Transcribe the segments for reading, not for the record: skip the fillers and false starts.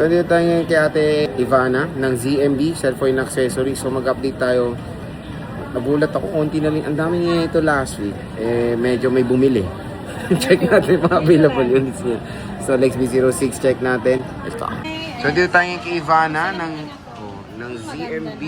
So, dito tayo ngayon kay Ate Ivana ng ZMB, Cellphone Accessories. So, mag-update tayo. Nagulat ako, konti na rin. Ang dami niya ito last week. Medyo may bumili. Check natin mga available units niya. So, LexB06, check natin. Ito. So, dito tayo ngayon kay Ivana ng ZMB.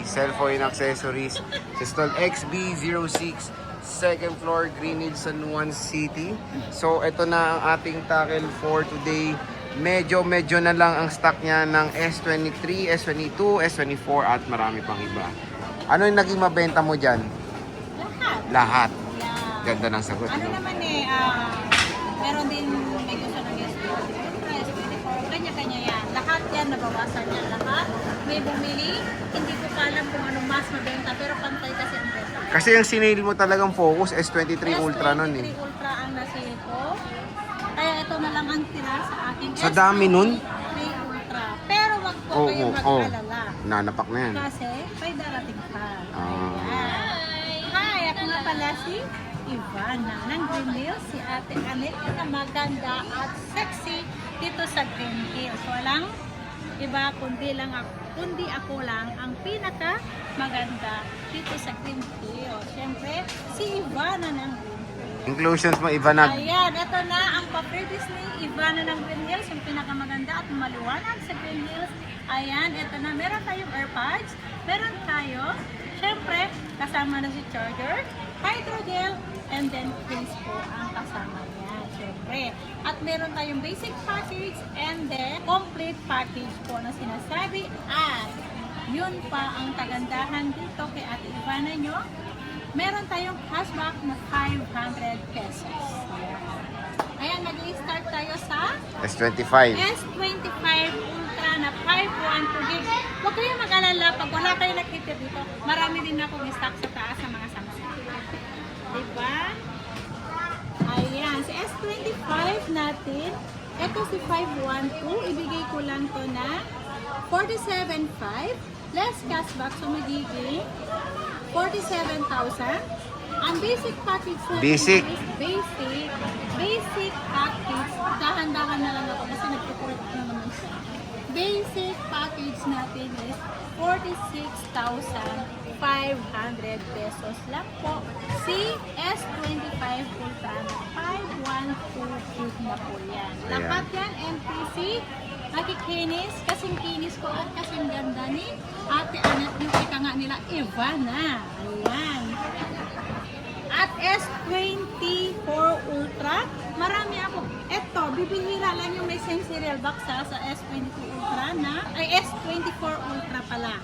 Cellphone Accessories. Stall XB06. Second floor, Greenwich, San Juan City. So, ito na ang ating tackle for today. Medyo na lang ang stock niya ng S23, S22, S24 at marami pang iba. Ano yung naging mabenta mo dyan? Lahat. Yeah. Ganda ng sagot. Ano No? naman meron din may gusto ng S24, kanya-kanya yan. Lahat yan, nabawasan yan lahat. May bumili, hindi ko pa alam kung anong mas mabenta, pero pantay kasi ang benta. Kasi yung sinail mo talagang focus, S23 Ultra nun eh. S23 Ultra ang nasale ko. Kaya ito na lang ang tira sa aking Sa dami nun? S23 Ultra. Pero wag po kayong mag-alala. Nanapak na yan. Kasi may darating pa. Ah. Hi, ako nga pala si Ivana ng Green Hills, si Ate Anet na maganda at sexy dito sa Green Hills. Walang iba kundi ako lang ang pinaka maganda dito sa Green Hills. Siyempre, si Ivana ng Green Hills. Inclusions mo, Ivana. Ayan, ito na ang pa-previous ni Ivana ng Green Hills, yung pinakamaganda at maliwanag sa Green Hills. Ayan, ito na. Meron tayong AirPods. Meron tayo, syempre, kasama na si charger, hydrogel, and then case po ang kasama niya, syempre. At meron tayong basic package and then complete package po na sinasabi. At yun pa ang kagandahan dito kay Ate Ivana nyo. Meron tayong cashback na 500 pesos. Ayan, mag-i-start tayo sa S25. S25 Ultra na 512 gig. Huwag kayong mag-alala pag wala kayo nakita dito. Marami din akong stock sa taas ng mga Samsung. Diba? Ayan, si S25 natin. Ito si 512. Ibigay ko lang to na 47.5 less cashback. So magiging 47,000. Ang basic package natin Basic. is basic package. Dahan-dahan na lang ako kasi nagpo-port na naman siya. Basic package natin is 46,500 pesos lang po. Si S25 Ultra 512 gig na po yan. Lahat yan MPC. Nakikinis, kasing kinis ko at kasing ganda ni Ate Anet yung ika nga nila Ivana. Ayan. At S24 Ultra, marami ako. Eto, bibihira lang yung may same serial box sa S22 Ultra na, ay S24 Ultra pala.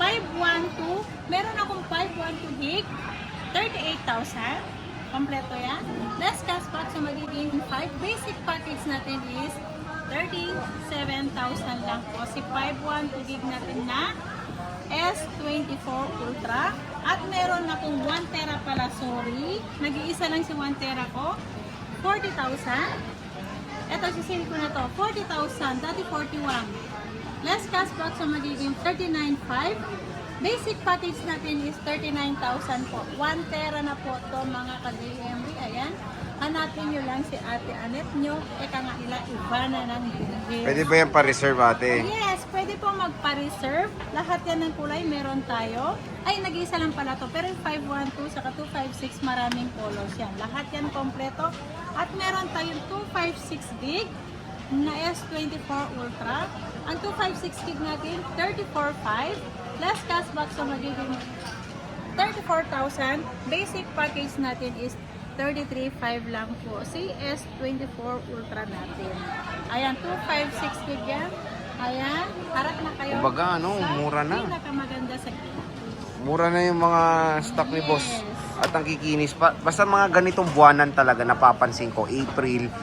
512, meron akong 512 gig, 38,000. Kompleto yan. Less cashback, so magiging 5. Basic package natin is 37,000 lang po. Si 512 gig natin na S24 Ultra. At meron akong 1 tera pala, sorry. Nag-iisa lang si 1 tera ko. 40,000. Ito, sisili ko na to. 40,000. Dati 41. Less cashback, so magiging 39,500. Basic package natin is 39,000 po. 1 tera na po to mga ka-GMB. Ayan. Hanapin nyo lang si Ate Anet nyo. Eka nga nila, Ivana ng Green Hills. Pwede ba yan pa-reserve, ate? Yes, pwede po magpa-reserve. Lahat yan ng kulay meron tayo. Ay, nag-iisa lang pala to. Pero yung 512 saka 256 maraming colors yan. Lahat yan kompleto. At meron tayong 256 gig na S24 Ultra. Ang 256 gig natin, 34,500. Less cashback, so magiging 34,000. Basic package natin is 33,500 lang po. Si S24 Ultra natin. Ayan, 256 gig yan. Ayan, harap na kayo. Kumbaga, mura na. Pinakamaganda sa gig. Mura na yung mga stock ni boss. At ang kikinis pa. Basta mga ganitong buwanan talaga napapansin ko. April.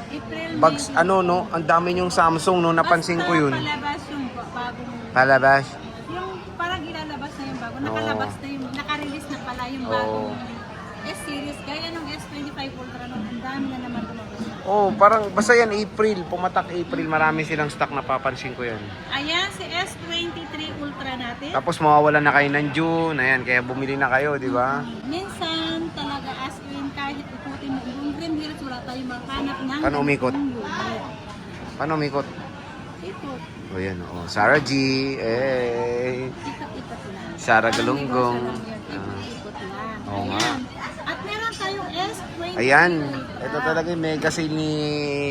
Bags, May- ang dami yung Samsung, napansin ko yun. Palabas yung bagong... Palabas. Yung parang ilalabas na yung bago. Nakalabas na yung... Naka-release na pala yung bagong S-series. Gaya ng S25 Ultra nun. Ang dami na naman lumabas. Oh, parang basta yan April, pumatak April, marami silang stock, napapansin ko yan. Ayan, si S23 Ultra natin. Tapos mawawala na kayo ng June, ayan, kaya bumili na kayo, di ba? Minsan talaga as in kahit ikutin mo yung Green Hills, wala tayong makahanap ng Paano umikot? ganitong unit. Paano umikot? Ito ikot. O yan, o. Sarah G. Eh. Ikot-ikot lang. Sarah Parang Galunggong. negosyo lang yun. Ikot-ikot lang. Oo nga. Ayan. At meron tayong S23. Ayan. Ito talaga yung mega sale ni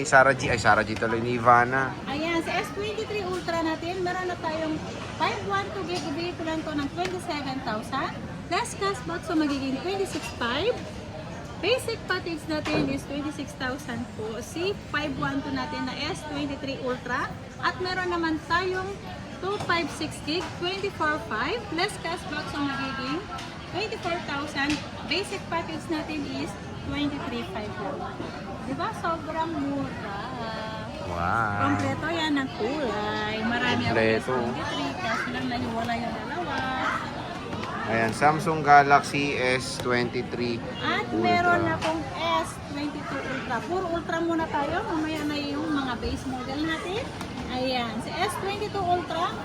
Sarah G. Ay, Sarah G tuloy ni Ivana. Ayan, sa S23 Ultra natin, meron na tayong 512 gig, ibigay ko lang to ng 27,000. Last cashback, so magiging 26,500. Basic package natin is 26,000 po. Si 512 natin na S23 Ultra. At meron naman tayong 256 gig, 24,500. Less cashback, so magiging 24,000. Basic package natin is 23,500. Diba? Sobrang mura. Wow. Kompleto yan ng kulay. Marami ako Kompleto. S23. Kasi lang nahiwala yung dalawa. Ayan, Samsung Galaxy S23 At Ultra. meron akong S22 Ultra. Puro Ultra muna tayo. Mamaya na yung mga base model natin. Ayan. Sa S22 Ultra,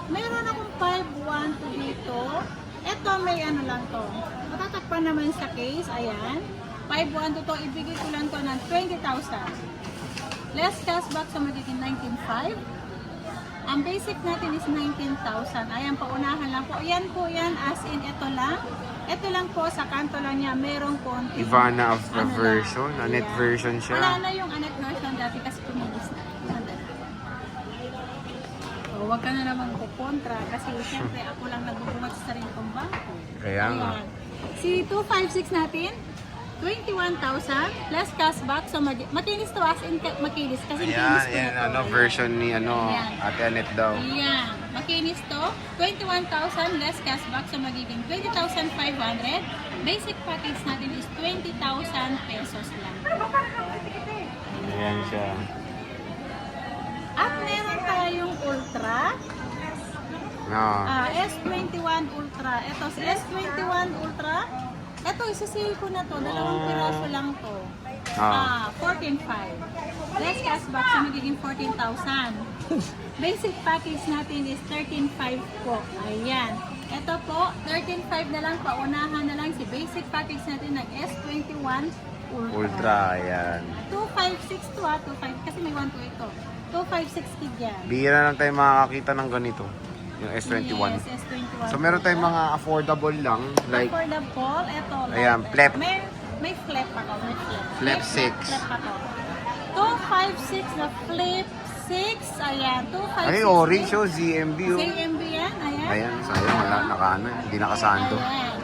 meron akong 512 dito. Ito may ano lang to. Matatakpan naman sa case. Ayan. 512 to. Ibigay ko lang to ng 20,000. Less cashback sa magiging 19,500. Ang basic natin is 19,000. Ayan, paunahan lang po. Ayan po yan, as in ito lang. Ito lang po, sa kanto lang niya, merong konti. Ivana of the Ano version. lang. Anet Ayan. version siya. Wala na yung Anet version dati kasi pumilis na. Sandali. So, huwag ka na naman kukontra kasi siyempre ako lang nagbubungat sa sarili kong bangko. Kaya nga. Ayan. Si 256 natin, 21,000 plus cashback. So, makinis to as in makinis. Kasi Ayan, kinis ko yan, na to. ano, Ayan. version ni, ano, Ayan. Ate Anet daw. Ayan. Makinis to. 21,000 less cashback. So, magiging 20,500. Basic package natin is 20,000 pesos lang. Ayan siya. At meron tayong Ultra. No. S21 Ultra. Ito, sa S21 Ultra. Ito, isasale ko na to. Dalawang piraso lang to. 14,500. Less cashback, so magiging 14,000. Basic package natin is 13,500 po. Ayan. Ito po, 13,500 na lang. Paunahan na lang si basic package natin ng S21 Ultra. Ultra, ayan. 256 to 25 kasi may 1 to ito. 256 gig yan. Bihira lang tayo makakita ng ganito. Yung S21. Yes, S21. So meron tayong mga affordable lang. Like, Affordable, ito. Ayan, flip. May flip ako, may flip. Flip 6. Flip ako. 256 na flip 6. Ayan, 256. ano yung orange oh, ZMB oh. ZMB yan, ayan. Ayan, sayang, wala, nakaano, hindi nakasando. Ayan.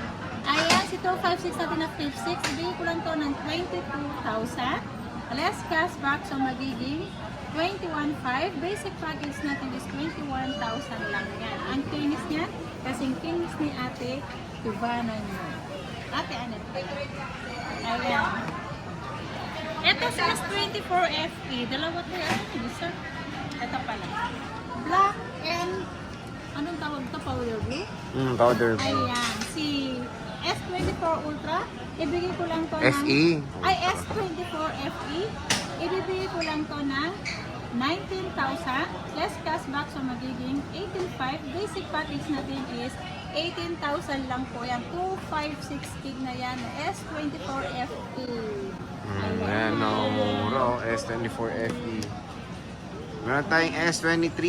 Ayan, si 256 natin na flip 6. Ibigay ko lang to ng 22,000. Less cashback, so magiging 21,500. Basic package natin is 21,000 lang yan. Ang kinis niyan, kasing kinis ni Ate Ivana niyo. Ate Anet. Ayan. Ito sa S24 FE. Dalawa to yan. Isa. Ito pala. Black and anong tawag to? Powder blue? Powder. Ayan. Si S24 Ultra. Ibigay ko lang to ng... FE. Ay, S24 FE. Ibibigay ko lang to ng 19,000. Less cashback, so magiging 18,500. Basic package natin is 18,000 lang po yan. 256 gig na yan. S24 FE. Ayan, no, mura oh, S24 FE. Meron tayong S23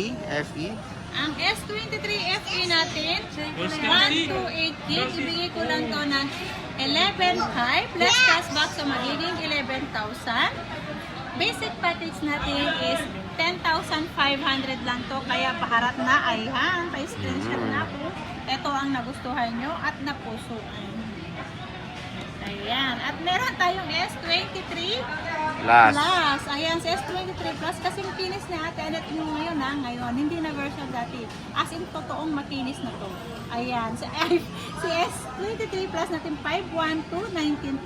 FE. Ang S23 FE natin, 128 gig. Ibigay ko lang to ng 11,500. Less cashback, so magiging 11,000. Basic package natin is 10,500 lang to. Kaya paharap na. Ayan, pa-screenshot na po. Ito ang nagustuhan nyo at napusuan. Ayan. At meron tayong S23 Last. Plus. Ayan, sa S23 Plus. Kasing kinis na Ate Anet nyo ngayon ha. Ngayon, hindi na version dati. As in, totoong makinis na to. Ayan. Si S23 Plus natin 512, 19,000.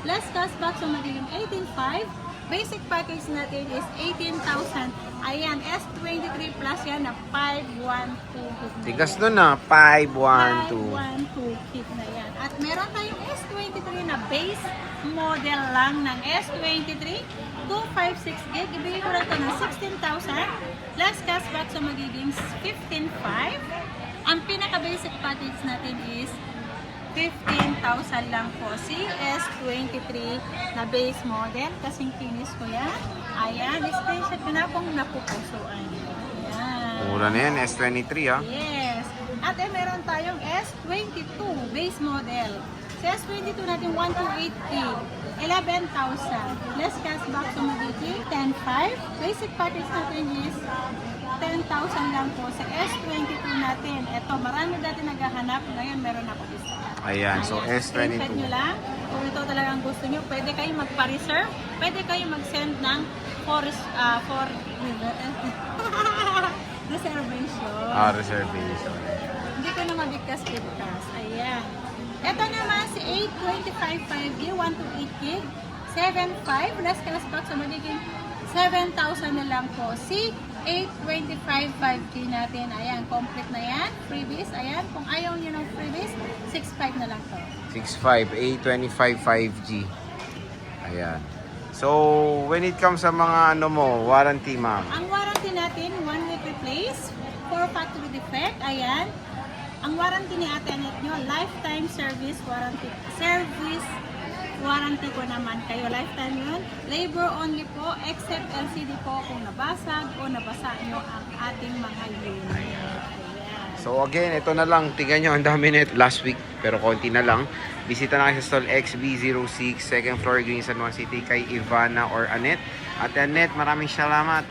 Less cashback, so magiging 18,500. Basic package natin is 18,000. Ayan, S23 Plus yan na 512. Tigas nun ah, 512. 512 kit na yan. At meron tayong S23 na base model lang ng S23. 256 gig. Ibigay ko lang ito ng 16,000. Last cashback, so magiging 15,500. Ang pinaka-basic package natin is 15,000 lang po. CS23 na base model. Kasing kinis ko yan. Ayan, screenshot ko na kung napupusuan. Ayan. Mura na yan, S23 ah. Yes. At meron tayong S22 base model. Sa S22 natin 128K, 11,000. Less cashback sa magiging 10,500. Basic package natin is 10,000 lang po. Sa S22 natin, eto marami dati naghahanap. Ngayon meron ako isa. Ayan, so Screenshot S22. nyo lang. Kung ito talagang gusto nyo, pwede kayo magpa-reserve. Pwede kayo mag-send ng for reservation. Ah, reservation. Hindi ko na mabigkas-bigkas. Ayan. Ito naman si 825 gig, 128 gig, 7.5. Less cashback so magiging 7,000 na lang po. Si 825 5G natin. Ayan, complete na yan. Freebies. Ayan, kung ayaw nyo ng freebies, 6.5 na lang to. 6.5, A25 5G. Ayan. So, when it comes sa mga ano mo, warranty ma'am. Ang warranty natin, 1 week replace, 4 factory defect. Ayan. Ang warranty ni Ate Anet nyo, lifetime service warranty. Service warranty ko naman kayo. Lifetime yun. Labor only po, except LCD po kung nabasag o nabasa nyo ang ating mga unit. Ayan. So again, ito na lang. Tingnan nyo, ang dami net last week. Pero konti na lang. Bisita na kayo sa stall XB06, second floor, Green San Juan City kay Ivana or Anet. Ate Anet, maraming salamat.